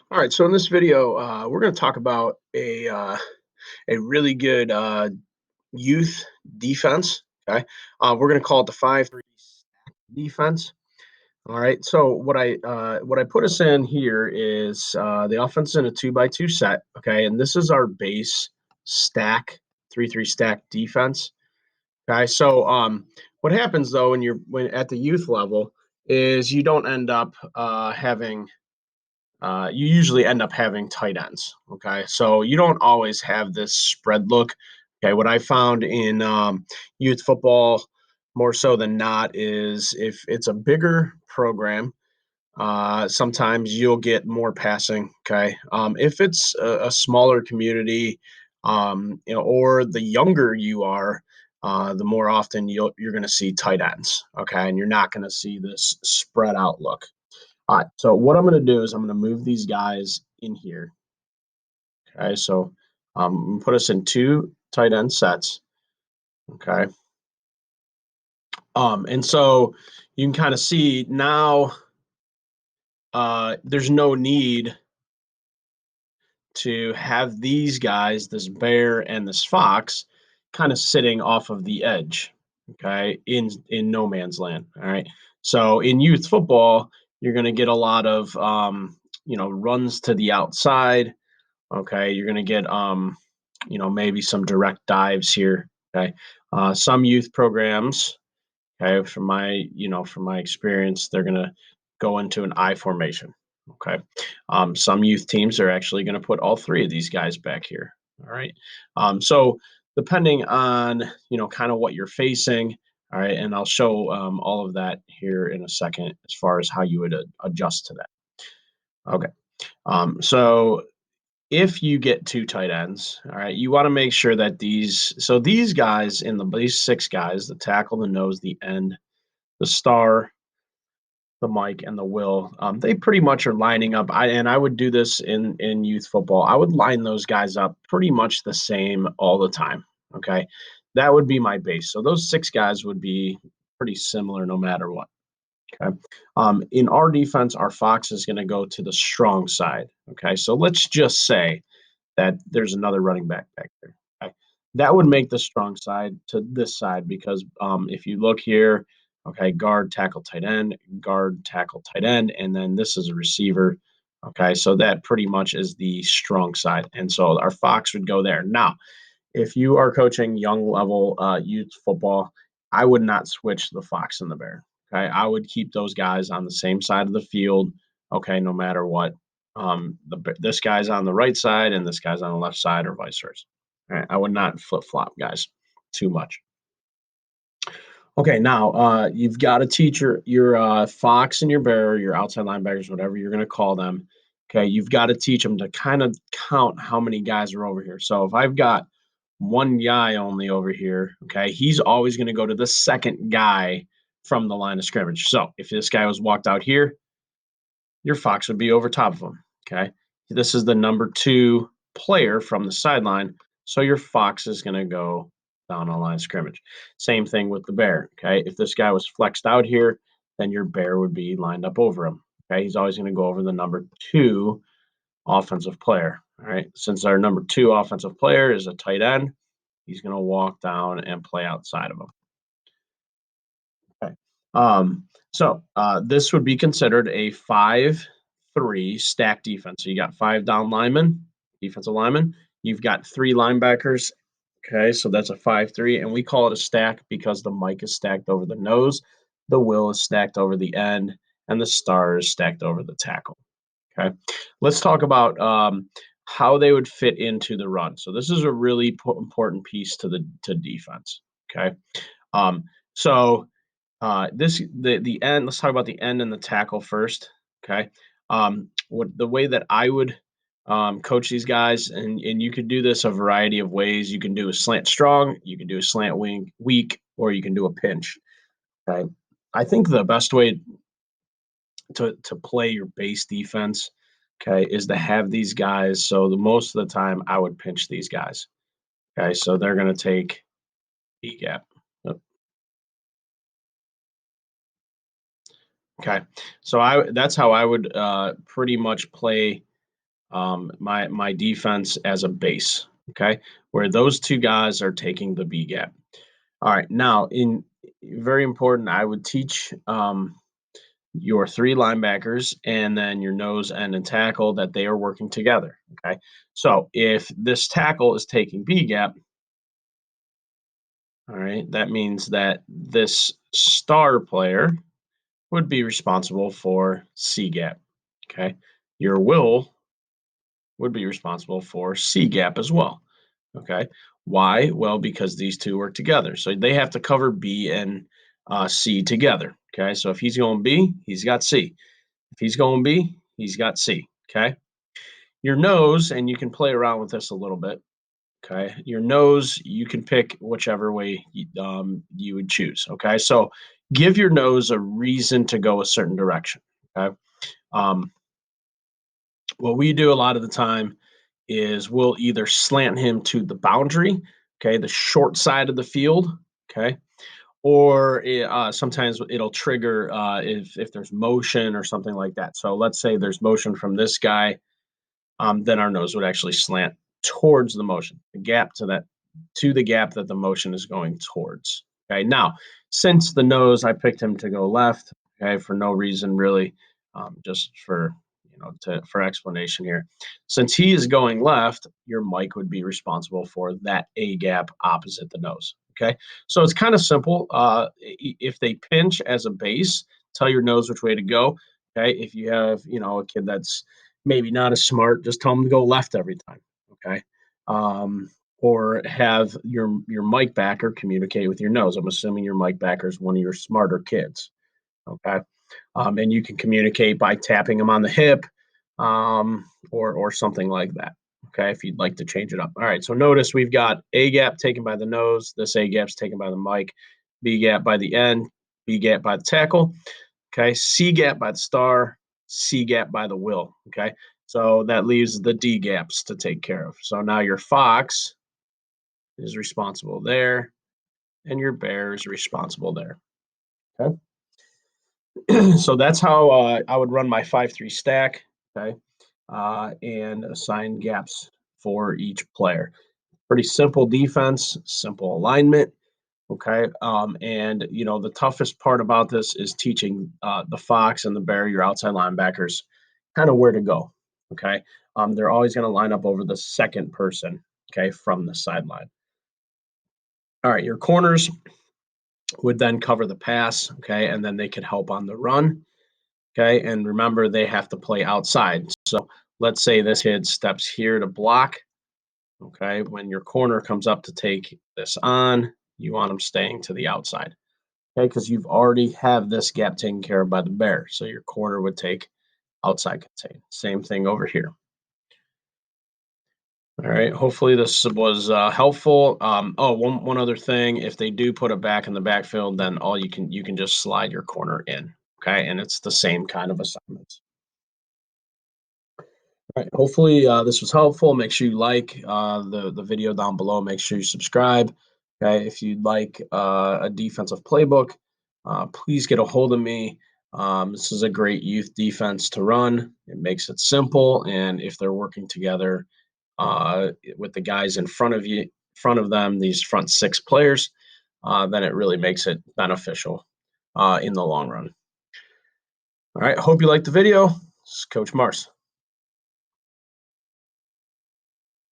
All right, so in this video, we're going to talk about a really good youth defense. Okay, we're going to call it the 5-3 defense. All right, so what I put us in here is the offense in a 2-by-2 set. Okay, and this is our base stack 3-3 stack defense. Okay, so what happens though when at the youth level is you don't end up having you usually end up having tight ends. Okay, so you don't always have this spread look. Okay, what I found in youth football more so than not is if it's a bigger program, sometimes you'll get more passing. Okay, if it's a smaller community, or the younger you are. The more often you're going to see tight ends, okay, and you're not going to see this spread out look. All right, so what I'm going to do is I'm going to move these guys in here. Okay, so put us in two tight end sets. Okay, and so you can kind of see now there's no need to have these guys, this bear and this fox, kind of sitting off of the edge. Okay, in no man's land. All right, so in youth football, you're going to get a lot of runs to the outside. Okay, you're going to get maybe some direct dives here. Okay, some youth programs, okay, from my experience, they're going to go into an I formation. Okay, some youth teams are actually going to put all three of these guys back here. All right, so depending on kind of what you're facing. All right, and I'll show all of that here in a second as far as how you would adjust to that. Okay, so if you get two tight ends, all right, you want to make sure that these guys these six guys, the tackle, the nose, the end, the star, the Mike, and the Will, they pretty much are lining up. I would do this in youth football. I would line those guys up pretty much the same all the time. Okay, that would be my base. So those six guys would be pretty similar no matter what. Okay. In our defense, our Fox is going to go to the strong side. Okay. So let's just say that there's another running back there. Okay? That would make the strong side to this side because if you look here, okay, guard, tackle, tight end, and then this is a receiver. Okay, so that pretty much is the strong side. And so our Fox would go there. Now, if you are coaching young level youth football, I would not switch the Fox and the Bear. Okay, I would keep those guys on the same side of the field. Okay, no matter what. This guy's on the right side and this guy's on the left side, or vice versa. All right, I would not flip flop guys too much. Okay, now you've got to teach your Fox and your Bear, your outside linebackers, whatever you're going to call them. Okay, you've got to teach them to kind of count how many guys are over here. So if I've got one guy only over here, okay, he's always going to go to the second guy from the line of scrimmage. So if this guy was walked out here, your Fox would be over top of him. Okay, this is the number two player from the sideline. So your Fox is going to go down on line of scrimmage. Same thing with the Bear. Okay, if this guy was flexed out here, then your Bear would be lined up over him. Okay, he's always going to go over the number two offensive player. All right, since our number two offensive player is a tight end, he's going to walk down and play outside of him. Okay. This would be considered a 5-3 stack defense. So you got five down linemen, defensive linemen. You've got three linebackers. Okay, so that's a 5-3, and we call it a stack because the Mike is stacked over the nose, the Will is stacked over the end, and the star is stacked over the tackle. Okay, let's talk about how they would fit into the run. So this is a really important piece to defense. Okay, um, so the end. Let's talk about the end and the tackle first. Okay. What the way that I would coach these guys, and you could do this a variety of ways. You can do a slant strong, you can do a slant wing weak, or you can do a pinch. Okay. I think the best way to play your base defense, okay, is to have these guys. So the most of the time, I would pinch these guys. Okay, so they're going to take B gap. Okay, so I that's how I would pretty much play my defense as a base. Okay, where those two guys are taking the B gap. All right, now in very important, I would teach your three linebackers and then your nose end and tackle that they are working together. Okay, so if this tackle is taking B gap, all right, that means that this star player would be responsible for C gap. Okay, your will would be responsible for C gap as well. Okay, why? Well, because these two work together, so they have to cover B and C together. Okay, so if he's going B, he's got C. If he's going B, he's got C. Okay, your nose, and you can play around with this a little bit. Okay, your nose, you can pick whichever way you would choose. Okay, so give your nose a reason to go a certain direction. Okay, um, what we do a lot of the time is we'll either slant him to the boundary, okay, the short side of the field, okay, or sometimes it'll trigger if there's motion or something like that. So let's say there's motion from this guy, then our nose would actually slant towards the motion, the gap to the gap that the motion is going towards. Okay, now since the nose, I picked him to go left. Okay, for no reason really, just for for explanation here. Since he is going left, your mic would be responsible for that A gap opposite the nose. Okay, so it's kind of simple. If they pinch as a base, tell your nose which way to go. Okay, if you have a kid that's maybe not as smart, just tell them to go left every time. Okay. Or have your mic backer communicate with your nose. I'm assuming your mic backer is one of your smarter kids. Okay. And you can communicate by tapping them on the hip, or something like that. Okay, if you'd like to change it up. All right. So notice we've got A gap taken by the nose. This A gap's taken by the mic. B gap by the end. B gap by the tackle. Okay, C gap by the star, C gap by the will. Okay, so that leaves the D gaps to take care of. So now your fox is responsible there, and your bear is responsible there. Okay, so that's how I would run my 5-3 stack. Okay, and assign gaps for each player. Pretty simple defense, simple alignment. Okay. And the toughest part about this is teaching the Fox and the Bear, your outside linebackers, kind of where to go. Okay. They're always going to line up over the second person, okay, from the sideline. All right. Your corners would then cover the pass, okay, and then they could help on the run. Okay. And remember, they have to play outside. So let's say this kid steps here to block. Okay. When your corner comes up to take this on, you want them staying to the outside. Okay, because you've already have this gap taken care of by the bear. So your corner would take outside contain. Same thing over here. All right. Hopefully this was helpful. Oh, one other thing. If they do put it back in the backfield, then all you can just slide your corner in. Okay, and it's the same kind of assignments. All right. Hopefully this was helpful. Make sure you like the video down below. Make sure you subscribe. Okay. If you'd like a defensive playbook, please get a hold of me. This is a great youth defense to run. It makes it simple, and if they're working together with the guys front of them, these front six players, then it really makes it beneficial in the long run. All right. Hope you liked the video. This is Coach Mars.